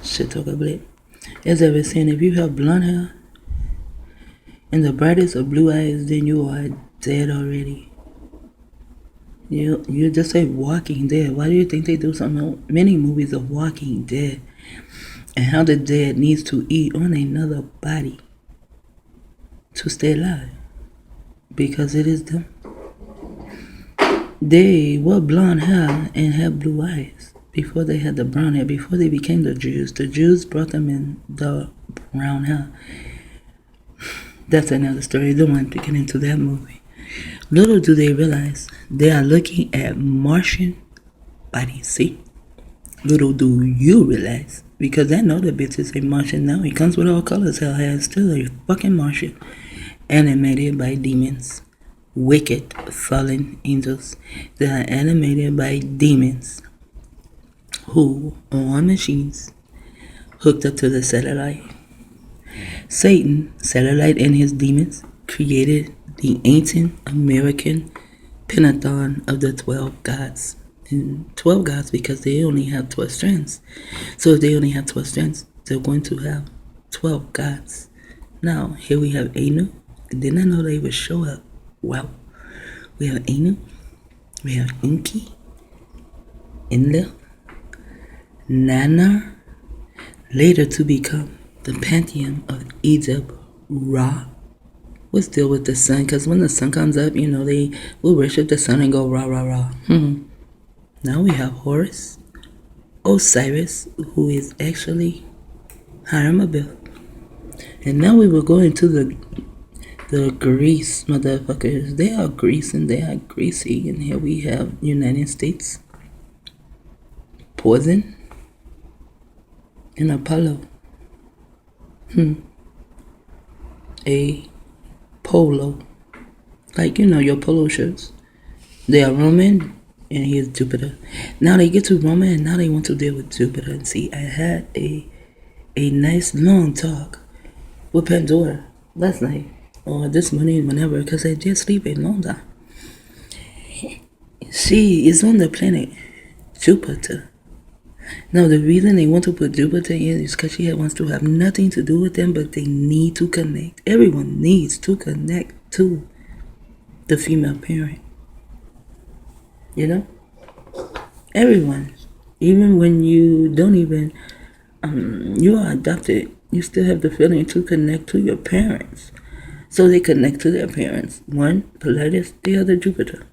Shit talk a blit. As I was saying, if you have blonde hair and the brightest of blue eyes, then you are dead already. You're just a walking dead. Why do you think they do many movies of walking dead and how the dead needs to eat on another body to stay alive? Because it is them. They were blonde hair and had blue eyes before they had the brown hair, before they became the Jews. The Jews brought them in the brown hair. That's another story. I don't want to get into that movie. Little do they realize they are looking at Martian bodies. See? Little do you realize. Because I know the bitch is a Martian now. He comes with all colors. Hell has still a fucking Martian. Animated by demons. Wicked fallen angels. They are animated by demons who are on machines hooked up to the SATelLITE. Satan, SATelLITE, and his demons created the ancient American Pentagon of the 12 gods. And 12 gods because they only have 12 strands. So if they only have 12 strands, they're going to have 12 gods. Now, here we have Anu. Didn't I know they would show up? Wow. We have Anu. We have Enki. Enlil. Nana. Later to become the pantheon of Egypt, Ra. We're still with the sun, because when the sun comes up, they will worship the sun and go Ra, Ra, Ra. Now we have Horus, Osiris, who is actually Hiram Abiel. And now we will go into the Greece motherfuckers. They are Greece and they are greasy. And here we have United States, Poison, and Apollo. A polo. Like, your polo shirts. They are Roman and he is Jupiter. Now they get to Roman and now they want to deal with Jupiter. And see, I had a nice long talk with Pandora last night or this morning, whenever, because I did sleep a long time. She is on the planet Jupiter. Now, the reason they want to put Jupiter in is because she wants to have nothing to do with them, but they need to connect. Everyone needs to connect to the female parent. Everyone. Even when you don't even, you are adopted, you still have the feeling to connect to your parents. So they connect to their parents. One, Palladius, the other, Jupiter.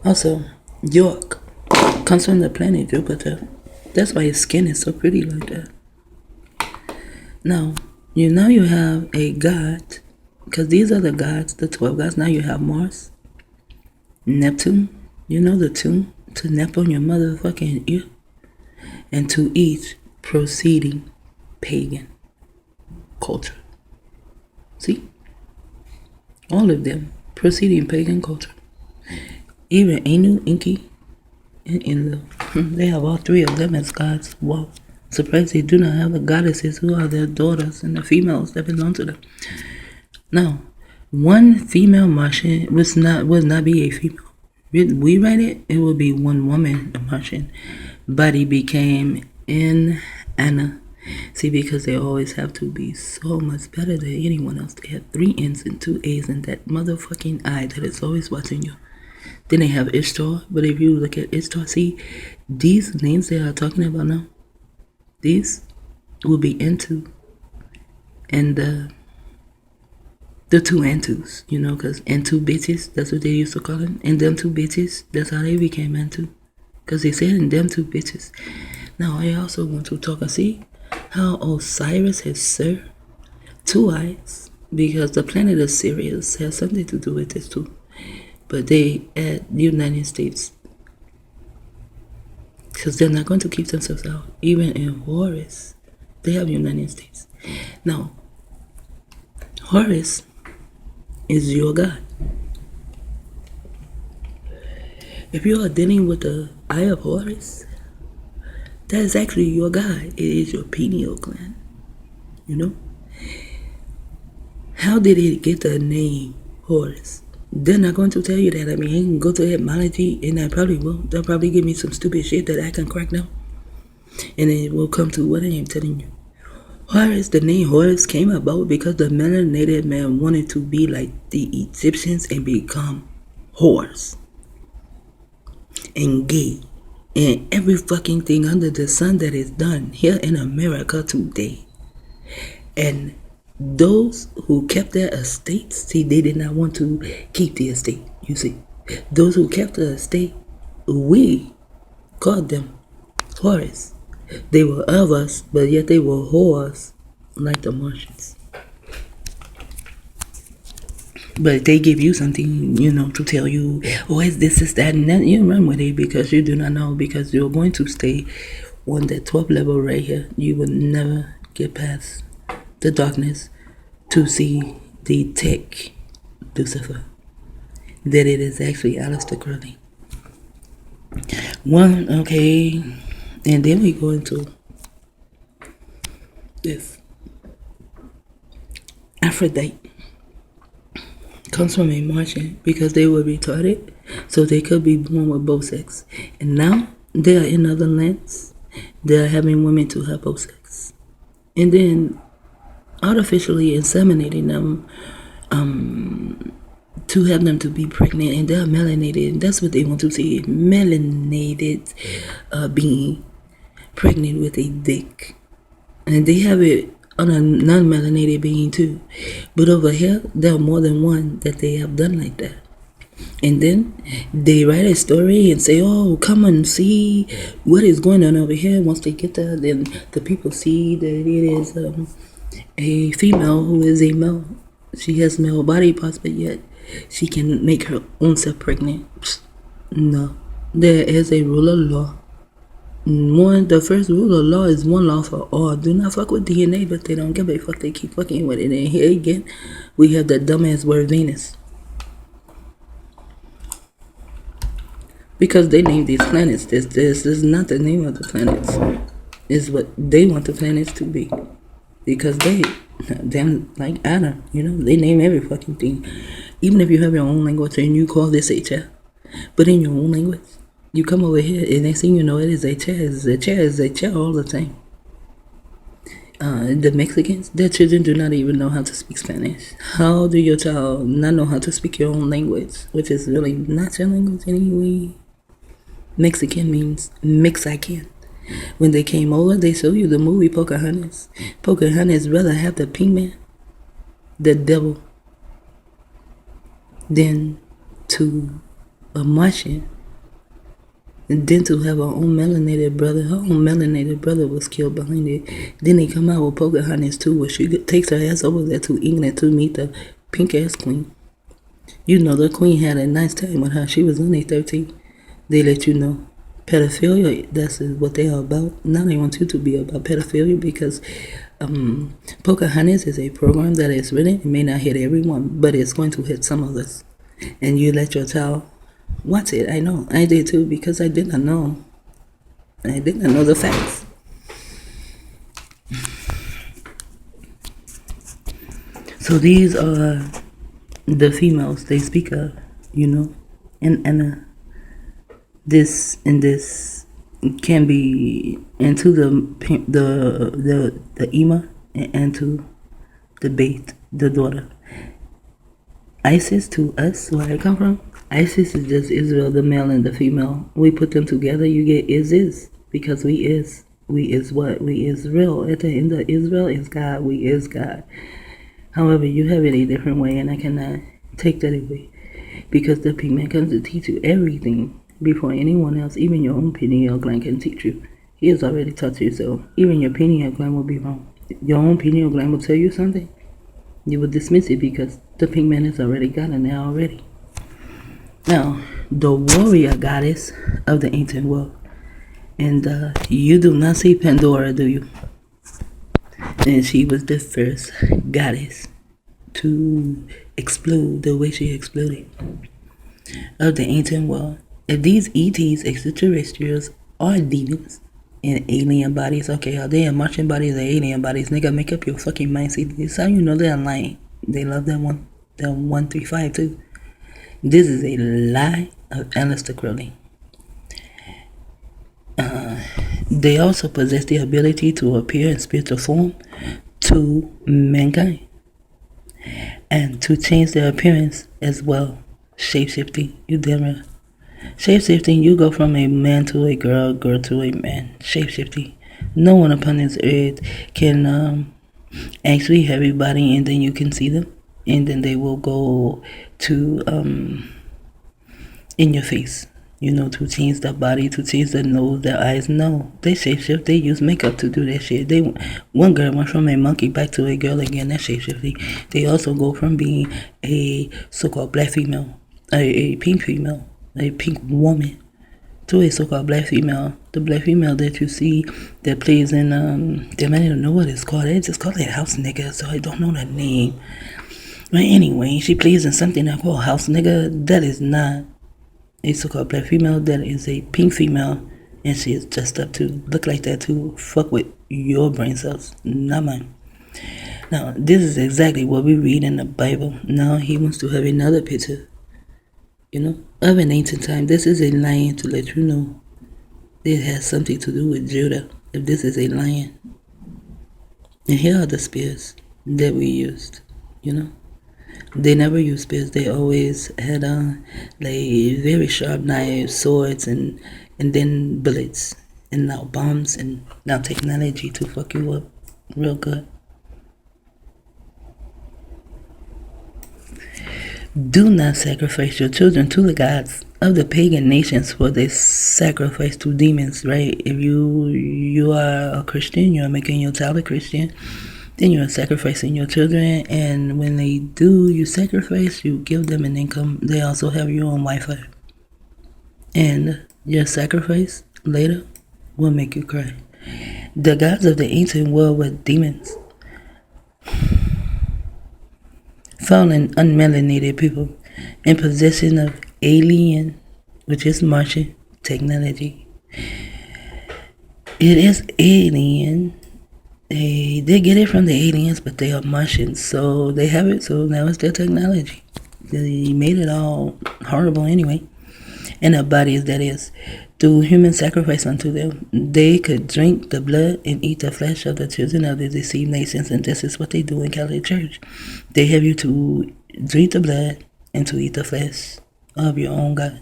Also, York comes from the planet Jupiter. That's why his skin is so pretty like that. Now you have a god, because these are the gods, the 12 gods. Now you have Mars, Neptune, the tune to nap on your motherfucking ear, and to each proceeding pagan culture. See? All of them proceeding pagan culture. Even Anu, Enki, and Enlil. They have all three of them as gods. Wow. Surprised they do not have the goddesses who are their daughters and the females that belong to them. Now, one female Martian would not be a female. We write it, it would be one woman Martian. Body became in Anna. See, because they always have to be so much better than anyone else. They have 3 N's and 2 A's and that motherfucking eye that is always watching you. Then they have Ishtar, but if you look at Ishtar, see, these names they are talking about now, these will be Entu, and the 2 Entus, because Entu bitches, that's what they used to call them, and them 2 bitches, that's how they became Entu, because they said in them 2 bitches. Now, I also want to talk and see how Osiris has served 2 eyes, because the planet of Sirius has something to do with this too. But they at the United States, because they're not going to keep themselves out. Even in Horus, they have United States. Now, Horus is your god. If you are dealing with the eye of Horus, that is actually your god. It is your pineal gland. How did it get the name Horus? They're not going to tell you that. I mean, I can go to etymology, and I probably will. They'll probably give me some stupid shit that I can crack down. And it will come to what I am telling you. Horus, the name Horus came about because the melanated man wanted to be like the Egyptians and become whores and gay and every fucking thing under the sun that is done here in America today. And those who kept their estates, see, they did not want to keep the estate, you see. Those who kept the estate, we called them Horus. They were of us, but yet they were whores like the Martians. But they give you something, to tell you, oh, it's this, is that, and that. You run with it because you do not know, because you're going to stay on that 12th level right here. You will never get past the darkness to see the tech Lucifer. That it is actually Aleister Crowley. Okay, and then we go into this. Aphrodite comes from a Martian because they were retarded, so they could be born with both sex. And now they are in other lands. They are having women to have both sex, and then artificially inseminating them to have them to be pregnant, and they're melanated, and that's what they want to see. Melanated being pregnant with a dick, and they have it on a non-melanated being too. But over here, there are more than one that they have done like that. And then they write a story and say, oh, come and see what is going on over here. Once they get there, then the people see that it is a female who is a male. She has male body parts, but yet she can make her own self pregnant. No. There is a rule of law. The first rule of law is one law for all. Do not fuck with DNA, but they don't give a fuck. They keep fucking with it. And here again, we have the dumbass word Venus. Because they named these planets. This is not the name of the planets. It's what they want the planets to be. Because them like Adam, they name every fucking thing. Even if you have your own language and you call this a chair, but in your own language, you come over here and next thing you know, it is a chair. It's a chair. It's a chair all the time. The Mexicans, their children do not even know how to speak Spanish. How do your child not know how to speak your own language, which is really not your language anyway? Mexican means Mexican. When they came over, they showed you the movie Pocahontas. Pocahontas rather have the pink man, the devil, than to a Martian, and then to have her own melanated brother. Her own melanated brother was killed behind it. Then they come out with Pocahontas too, where she takes her ass over there to England to meet the pink ass queen. The queen had a nice time with her. She was only 13. They let you know. Pedophilia, that's what they are about. Now they want you to be about pedophilia because Pocahontas is a program that is written. It may not hit everyone, but it's going to hit some of us. And you let your child watch it. I know. I did too because I did not know. I did not know the facts. So these are the females they speak of, and this can be into the Ema and to the Bait, the daughter. Isis to us, where I come from, Isis is just Israel, the male and the female. We put them together, you get is, because we is. We is what? We is real. At the end of Israel is God, we is God. However, you have it a different way, and I cannot take that away. Because the pink man comes to teach you everything before anyone else, even your own pineal gland can teach you. He has already taught you, so even your pineal gland will be wrong. Your own pineal gland will tell you something. You will dismiss it because the pink man has already gotten there already. Now, the warrior goddess of the ancient world. And you do not see Pandora, do you? And she was the first goddess to explode the way she exploded of the ancient world. If these ETs, extraterrestrials, are demons in alien bodies, okay, are they in Martian bodies or alien bodies? Nigga, make up your fucking mind. See, this is how you know they're lying. They love that 135 too. This is a lie of Aleister Crowley. They also possess the ability to appear in spiritual form to mankind and to change their appearance as well. Shape-shifting, you damn right. Shape-shifting, you go from a man to a girl, girl to a man. Shape-shifting. No one upon this earth can actually have a body and then you can see them. And then they will go to in your face. To change the body, to change the nose, their eyes. No, they shapeshift. They use makeup to do that shit. One girl went from a monkey back to a girl again. That's shapeshifting. They also go from being a so-called black female, a pink female, a pink woman, to a so-called black female. The black female that you see that plays in they might not know what it's called. They just call it house nigga, so I don't know the name. But anyway, she plays in something I call house nigga. That is not a so-called black female. That is a pink female, and she is dressed up to look like that to fuck with your brain cells, not mine. Now, this is exactly what we read in the Bible. Now, he wants to have another picture, of an ancient time. This is a lion to let you know it has something to do with Judah, if this is a lion. And here are the spears that we used, They never used spears. They always had very sharp knives, swords, and then bullets, and now bombs, and now technology to fuck you up real good. Do not sacrifice your children to the gods of the pagan nations, for they sacrifice to demons, right? If you are a Christian, you are making your child a Christian, then you are sacrificing your children, and when they do you sacrifice, you give them an income. They also have your own Wi-Fi. And your sacrifice later will make you cry. The gods of the ancient world were demons. Fallen, unmelanated people in possession of alien, which is Martian, technology. It is alien. They get it from the aliens, but they are Martians, so they have it, so now it's their technology. They made it all horrible anyway. And their bodies, that is, through human sacrifice unto them. They could drink the blood and eat the flesh of the children of the deceived nations, and this is what they do in Catholic Church. They have you to drink the blood and to eat the flesh of your own God.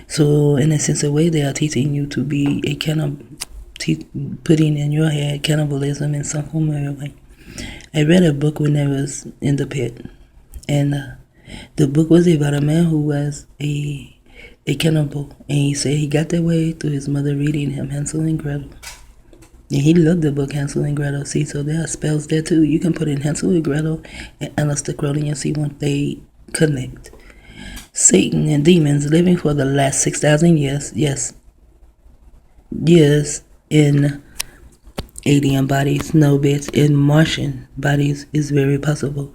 So in a sense of way, they are teaching you to be a cannibal, putting in your head cannibalism in some form or way. I read a book when I was in the pit, and the book was about a man who was a cannibal, and he said he got that way through his mother reading him Hansel and Gretel. And he loved the book Hansel and Gretel. See, so there are spells there too. You can put in Hansel and Gretel and Aleister Crowley and see when they connect. Satan and demons living for the last 6,000 years, years in alien bodies. No, bitch, in Martian bodies is very possible.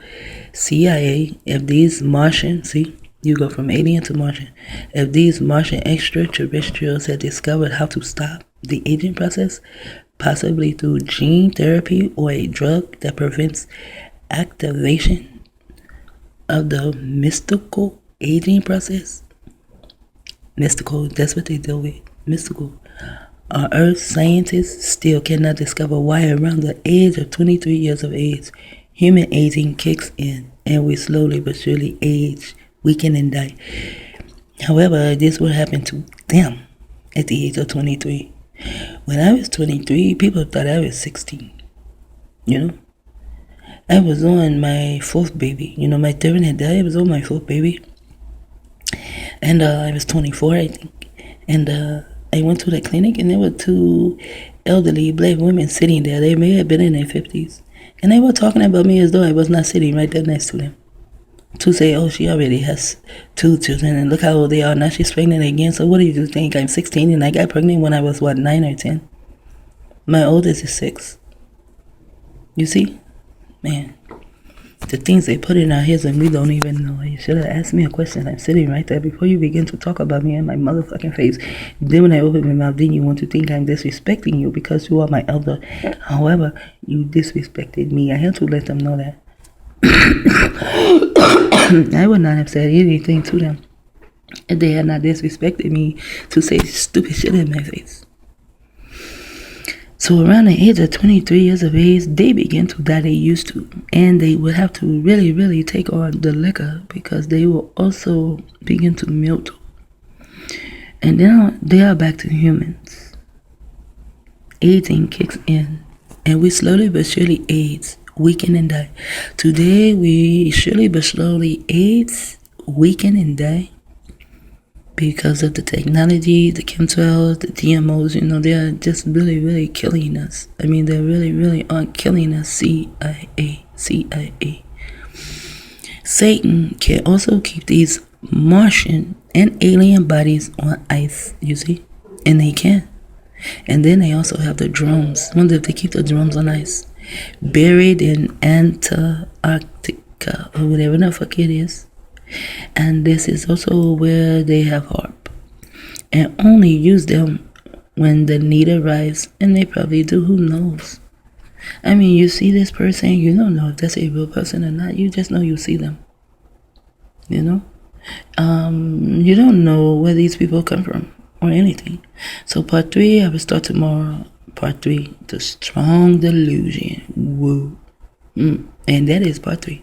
CIA, if these Martian, see, you go from alien to Martian. If these Martian extraterrestrials had discovered how to stop the aging process, possibly through gene therapy or a drug that prevents activation of the mystical aging process. Mystical, that's what they deal with. Mystical. Our Earth scientists still cannot discover why around the age of 23 years of age, human aging kicks in, and we slowly but surely age, weaken, and die. However, this will happen to them at the age of 23. When I was 23, people thought I was 16. I was on my fourth baby. My third had died. I was on my fourth baby. And I was 24, I think. And I went to the clinic, and there were two elderly black women sitting there. They may have been in their 50s. And they were talking about me as though I was not sitting right there next to them. To say, oh, she already has 2 children, and look how old they are. Now she's pregnant again. So what do you think? I'm 16, and I got pregnant when I was, 9 or 10? My oldest is 6. You see? Man, the things they put in our heads and we don't even know. You should have asked me a question. I'm sitting right there before you begin to talk about me in my motherfucking face. Then when I open my mouth, then you want to think I'm disrespecting you because you are my elder. However, you disrespected me. I had to let them know that. I would not have said anything to them. And they had not disrespected me to say stupid shit in my face. So around the age of 23 years of age, they began to die they used to. And they would have to really, really take on the liquor because they will also begin to melt. And now they are back to humans. Aging kicks in. And we slowly but surely age, weaken and die. Today we surely but slowly age, weaken and die. Because of the technology, the chemtrails, the GMOs, they are just really, really killing us. I mean, they really, really are killing us. CIA. Satan can also keep these Martian and alien bodies on ice, you see? And they can. And then they also have the drones. Wonder if they keep the drones on ice. Buried in Antarctica, or whatever the fuck it is. And this is also where they have harp. And only use them when the need arrives. And they probably do, who knows? I mean, you see this person, you don't know if that's a real person or not. You just know you see them. You don't know where these people come from or anything. So part 3, I will start tomorrow. Part 3, the strong delusion. Woo. And that is part 3.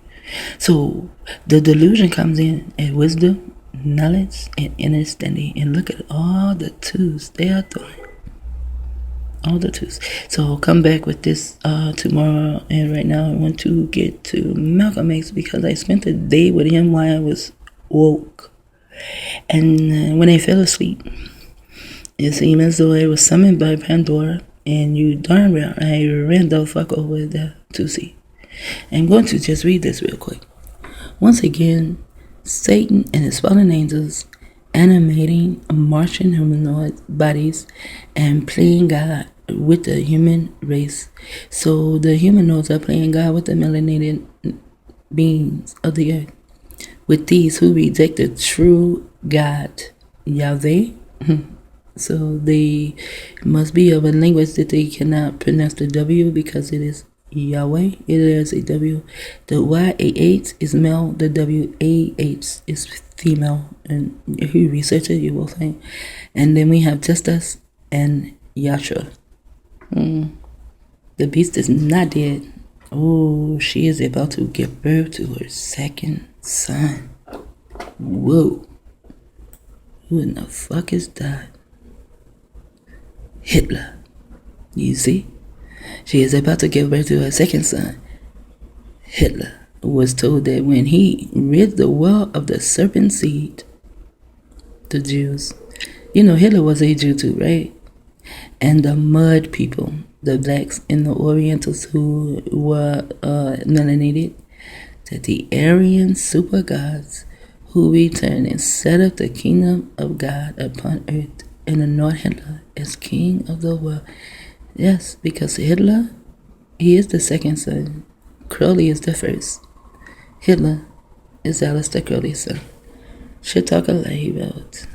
So the delusion comes in at wisdom, knowledge, and understanding. And look at all the twos they are throwing. All the twos. So I'll come back with this tomorrow. And right now I want to get to Malcolm X because I spent the day with him while I was woke. And when I fell asleep, it seemed as though I was summoned by Pandora. And you darn well, I ran the fuck over there to see. I'm going to just read this real quick. Once again, Satan and his fallen angels animating Martian humanoid bodies and playing God with the human race. So the humanoids are playing God with the melanated beings of the earth. With these who reject the true God, Yahweh. So they must be of a language that they cannot pronounce the W because it is Yahweh. It is a W. The YAH is male. The WAH is female. And if you research it, you will find. And then we have Justice and Yasha. The beast is not dead. Oh, she is about to give birth to her second son. Whoa. Who in the fuck is that? Hitler. You see? She is about to give birth to her second son. Hitler was told that when he rid the world of the serpent seed, the Jews, Hitler was a Jew too, right? And the mud people, the blacks and the Orientals who were melanated, that the Aryan super gods who returned and set up the kingdom of God upon earth and anoint Hitler as king of the world. Yes, because Hitler, he is the second son. Crowley is the first. Hitler is Aleister Crowley's son. SATelLITE.